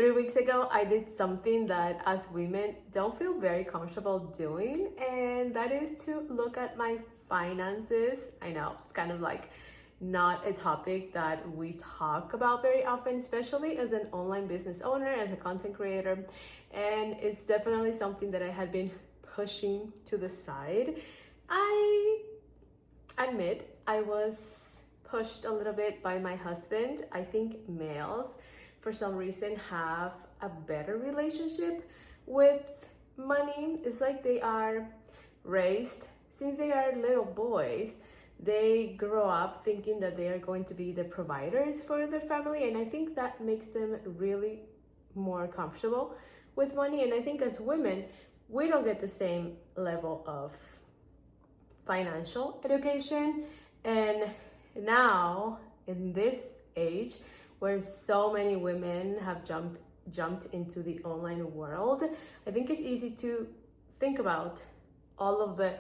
3 weeks ago, I did something that as women don't feel very comfortable doing, and that is to look at my finances. I know it's kind of like not a topic that we talk about very often, especially as an online business owner, as a content creator. And it's definitely something that I had been pushing to the side. I admit I was pushed a little bit by my husband. I think males, for some reason, have a better relationship with money. It's like they are raised, since they are little boys, they grow up thinking that they are going to be the providers for their family, and I think that makes them really more comfortable with money. And I think as women, we don't get the same level of financial education. And now in this age where so many women have jumped into the online world, I think it's easy to think about all of the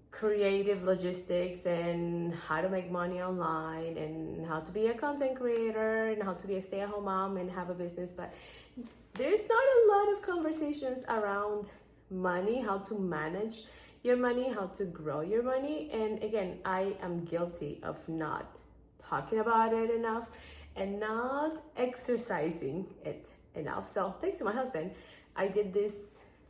creative logistics and how to make money online and how to be a content creator and how to be a stay-at-home mom and have a business. But there's not a lot of conversations around money, how to manage your money, how to grow your money. And again, I am guilty of not talking about it enough and not exercising it enough. So thanks to my husband, I did this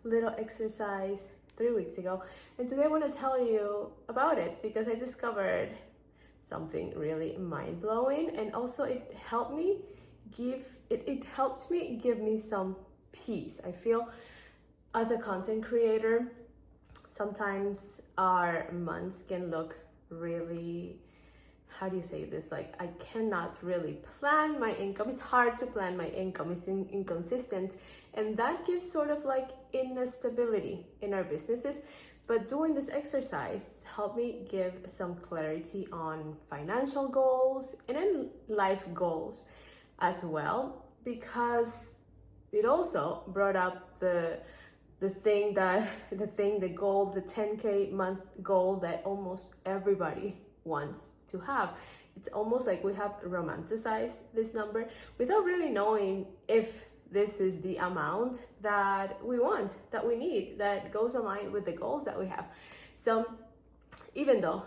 little exercise 3 weeks ago, and today I want to tell you about it because I discovered something really mind-blowing, and also it helped me give me some peace. I feel as a content creator, sometimes our months can look really, how do you say this? Like, I cannot really plan my income. It's hard to plan my income. It's inconsistent. And that gives sort of like instability in our businesses. But doing this exercise helped me give some clarity on financial goals and then life goals as well, because it also brought up the goal, the 10K month goal that almost everybody wants to have. It's almost like we have romanticized this number without really knowing if this is the amount that we want, that we need, that goes aligned with the goals that we have. So even though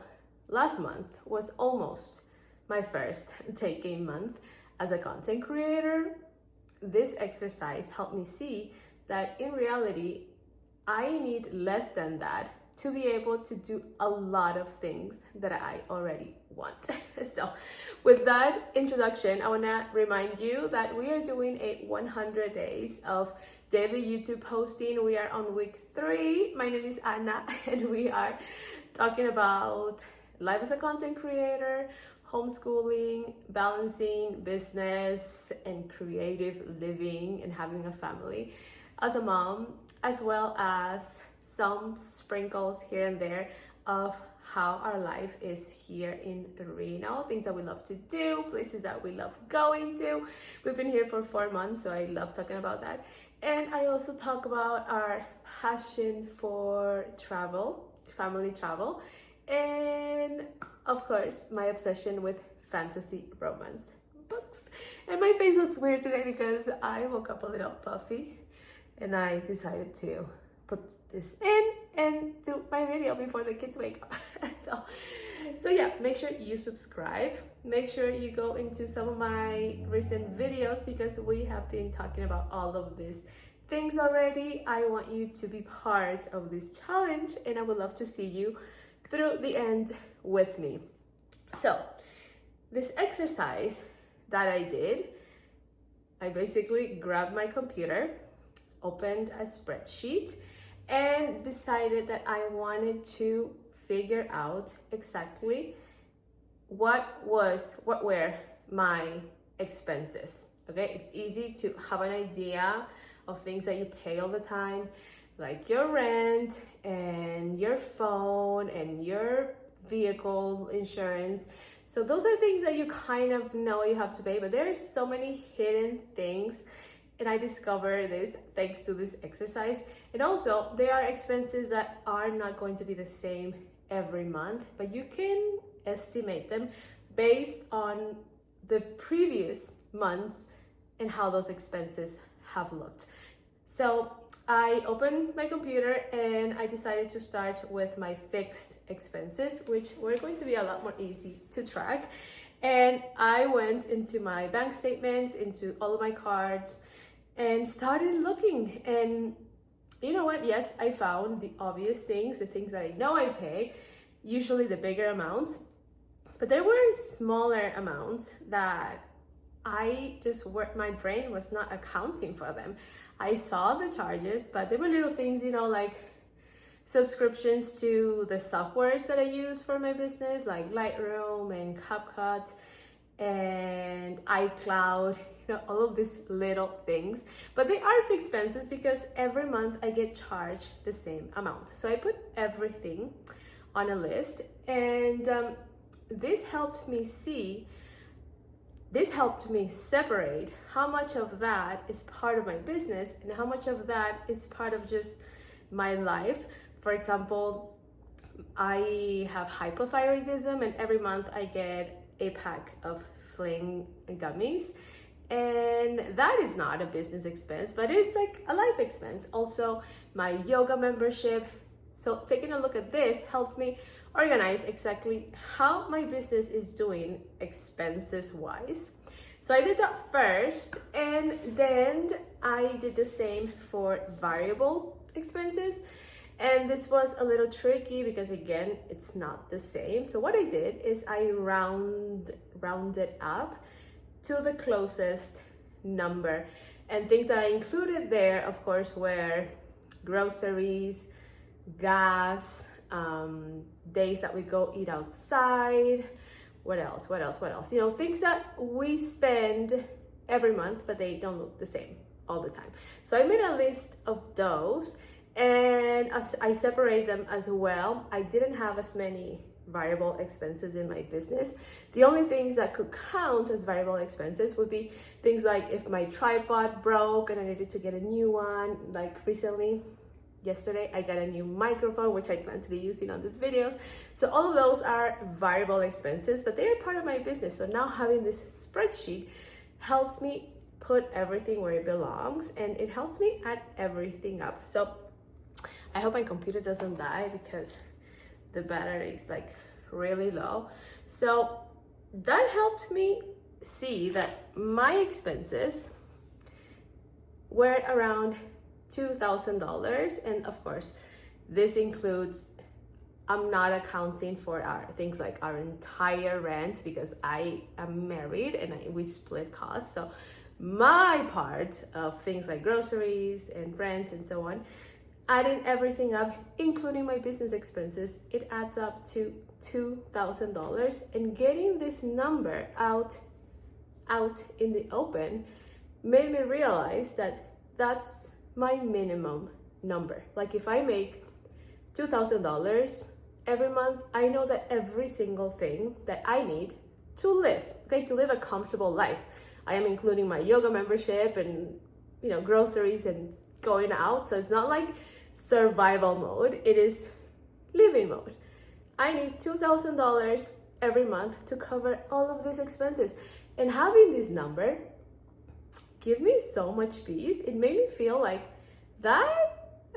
last month was almost my first 10K month as a content creator, this exercise helped me see that in reality, I need less than that to be able to do a lot of things that I already want. So with that introduction, I wanna remind you that we are doing a 100 days of daily YouTube posting. We are on week 3. My name is Anna, and we are talking about life as a content creator, homeschooling, balancing business and creative living, and having a family as a mom, as well as some sprinkles here and there of how our life is here in Reno, things that we love to do, places that we love going to. We've been here for 4 months, so I love talking about that. And I also talk about our passion for travel, family travel, and of course, my obsession with fantasy romance books. And my face looks weird today because I woke up a little puffy and I decided to put this in and do my video before the kids wake up. so yeah, make sure you subscribe. Make sure you go into some of my recent videos because we have been talking about all of these things already. I want you to be part of this challenge, and I would love to see you through the end with me. So this exercise that I did, I basically grabbed my computer, opened a spreadsheet, and decided that I wanted to figure out exactly what were my expenses. Okay, it's easy to have an idea of things that you pay all the time, like your rent and your phone and your vehicle insurance. So those are things that you kind of know you have to pay, but there are so many hidden things. And I discovered this thanks to this exercise. And also, there are expenses that are not going to be the same every month, but you can estimate them based on the previous month's and how those expenses have looked. So I opened my computer and I decided to start with my fixed expenses, which were going to be a lot more easy to track. And I went into my bank statements, into all of my cards, and started looking. And you know what? Yes, I found the obvious things, the things that I know I pay, usually the bigger amounts. But there were smaller amounts that my brain was not accounting for them. I saw the charges, but there were little things, like subscriptions to the softwares that I use for my business, like Lightroom and CapCut and iCloud, all of these little things. But they are fixed expenses because every month I get charged the same amount. So I put everything on a list, and this helped me separate how much of that is part of my business and how much of that is part of just my life. For example, I have hypothyroidism, and every month I get a pack of Fling gummies, and that is not a business expense, but it's like a life expense. Also, my yoga membership. So taking a look at this helped me organize exactly how my business is doing expenses wise. So I did that first, and then I did the same for variable expenses. And this was a little tricky because, again, it's not the same. So what I did is I rounded up to the closest number. And things that I included there, of course, were groceries, gas, days that we go eat outside. What else? Things that we spend every month, but they don't look the same all the time. So I made a list of those, and I separate them as well. I didn't have as many variable expenses in my business. The only things that could count as variable expenses would be things like if my tripod broke and I needed to get a new one, like recently. Yesterday, I got a new microphone, which I plan to be using on these videos. So all of those are variable expenses, but they're part of my business. So now having this spreadsheet helps me put everything where it belongs, and it helps me add everything up. So I hope my computer doesn't die because the battery is like really low. So that helped me see that my expenses were around $2,000, and of course this includes, I'm not accounting for things like our entire rent because I am married and we split costs. So my part of things like groceries and rent and so on, adding everything up, including my business expenses, it adds up to $2,000. And getting this number out in the open made me realize that that's my minimum number. Like if I make $2,000 every month, I know that every single thing that I need to live a comfortable life. I am including my yoga membership and groceries and going out. So it's not like survival mode, it is living mode. I need $2,000 every month to cover all of these expenses. And having this number give me so much peace. It made me feel like that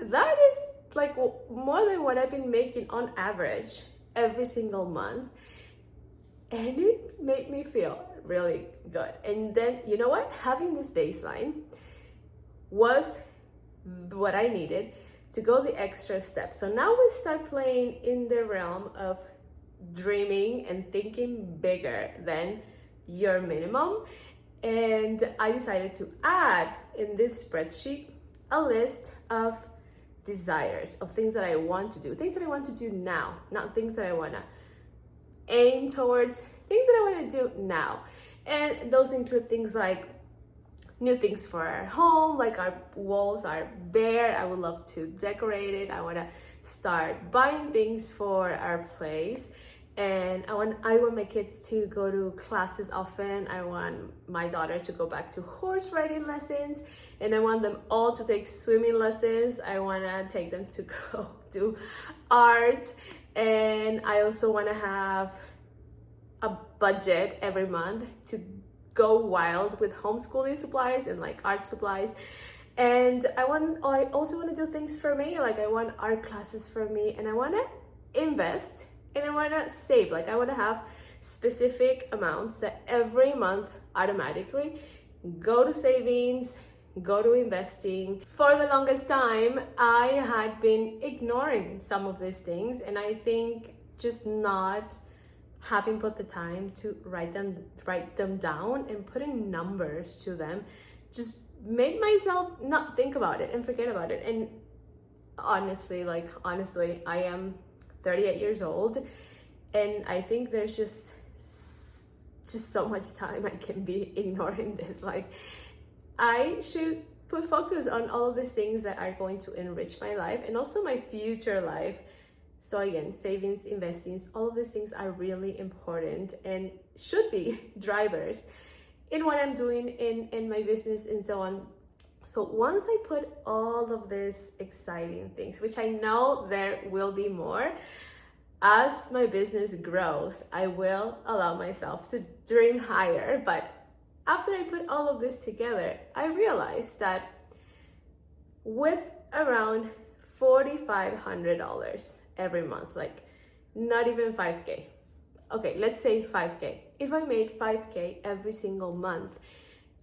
is like more than what I've been making on average every single month. And it made me feel really good. And then, you know what? Having this baseline was what I needed to go the extra step. So now we start playing in the realm of dreaming and thinking bigger than your minimum. And I decided to add in this spreadsheet a list of desires, of things that I want to do, things that I want to do now, not things that I want to aim towards, things that I want to do now. And those include things like new things for our home, like our walls are bare, I would love to decorate it. I want to start buying things for our place. And I want my kids to go to classes often. I want my daughter to go back to horse riding lessons, and I want them all to take swimming lessons. I want to take them to go do art, and I also want to have a budget every month to go wild with homeschooling supplies and like art supplies. And I also want to do things for me. Like I want art classes for me, and I want to invest, and I want to save. Like I want to have specific amounts that every month automatically go to savings, go to investing. For the longest time, I had been ignoring some of these things, and I think just not having put the time to write them down and put in numbers to them just made myself not think about it and forget about it. And honestly, I am 38 years old, and I think there's just so much time I can be ignoring this. Like I should put focus on all of these things that are going to enrich my life and also my future life. So again, savings, investing, all of these things are really important and should be drivers in what I'm doing in my business and so on. So once I put all of these exciting things, which I know there will be more, as my business grows, I will allow myself to dream higher. But after I put all of this together, I realized that with around $4,500 every month, like not even 5K. Okay, let's say 5K. If I made 5K every single month,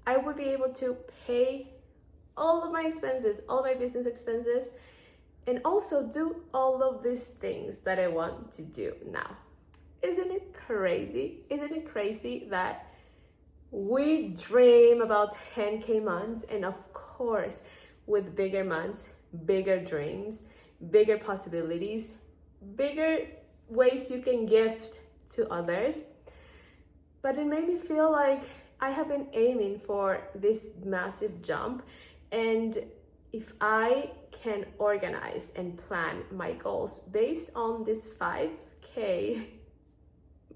I would be able to pay all of my expenses, all of my business expenses, and also do all of these things that I want to do now. Isn't it crazy? Isn't it crazy that we dream about 10K months, and of course, with bigger months, bigger dreams, bigger possibilities, bigger ways you can gift to others. But it made me feel like I have been aiming for this massive jump, and if I can organize and plan my goals based on this 5K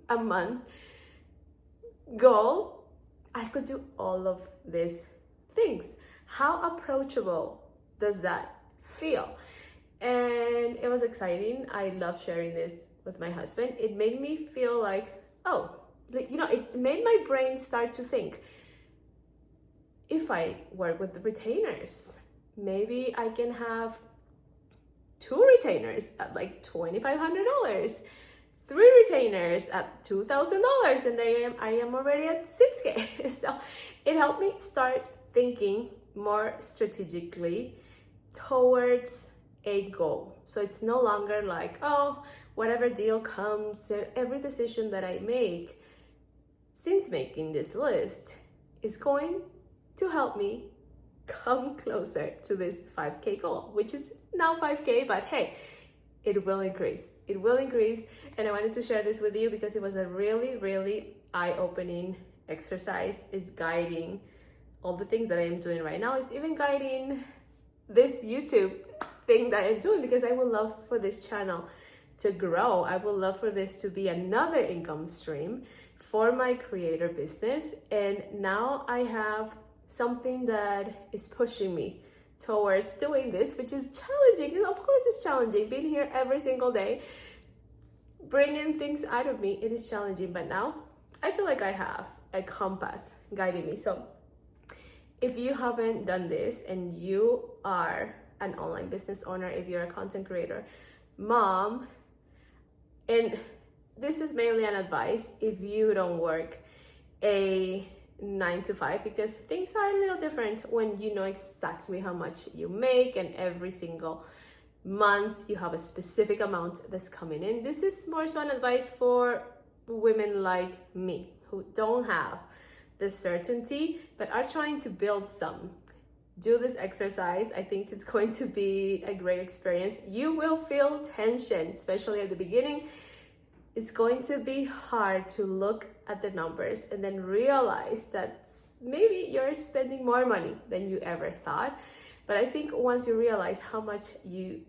a month goal, I could do all of these things. How approachable does that feel? And it was exciting. I love sharing this with my husband. It made me feel like, it made my brain start to think, if I work with the retainers, maybe I can have 2 retainers at like $2,500, 3 retainers at $2,000, and I am already at 6K. So it helped me start thinking more strategically towards a goal. So it's no longer like, oh, whatever deal comes, every decision that I make since making this list is going to help me come closer to this 5K goal, which is now 5K, but hey, it will increase. It will increase. And I wanted to share this with you because it was a really, really eye-opening exercise. It's guiding all the things that I am doing right now. It's even guiding this YouTube thing that I'm doing, because I would love for this channel to grow. I would love for this to be another income stream for my creator business. And now I have something that is pushing me towards doing this, which is challenging. And of course it's challenging. Being here every single day, bringing things out of me, it is challenging. But now I feel like I have a compass guiding me. So if you haven't done this and you are an online business owner, if you're a content creator, mom, and this is mainly an advice if you don't work a 9 to 5, because things are a little different when you know exactly how much you make, and every single month you have a specific amount that's coming in. This is more so an advice for women like me who don't have the certainty but are trying to build some. Do this exercise. I think it's going to be a great experience. You will feel tension, especially at the beginning. It's going to be hard to look at the numbers and then realize that maybe you're spending more money than you ever thought. But I think once you realize how much you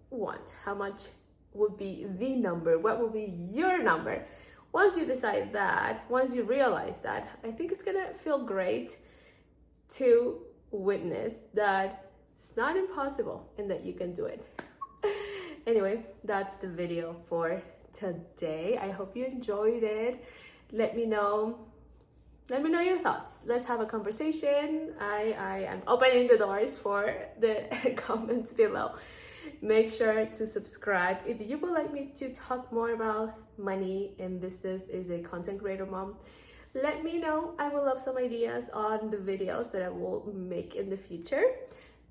want, how much would be the number, what will be your number, once you decide that, once you realize that, I think it's gonna feel great to witness that it's not impossible and that you can do it. Anyway, that's the video for today. I hope you enjoyed it. Let me know let me know your thoughts. Let's have a conversation. I am opening the doors for the comments below. Make sure to subscribe if you would like me to talk more about money and business as a content creator mom. Let me know. I will love some ideas on the videos that I will make in the future.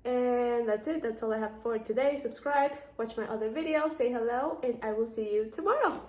And that's it. That's all I have for today. Subscribe, watch my other videos, say hello, and I will see you tomorrow.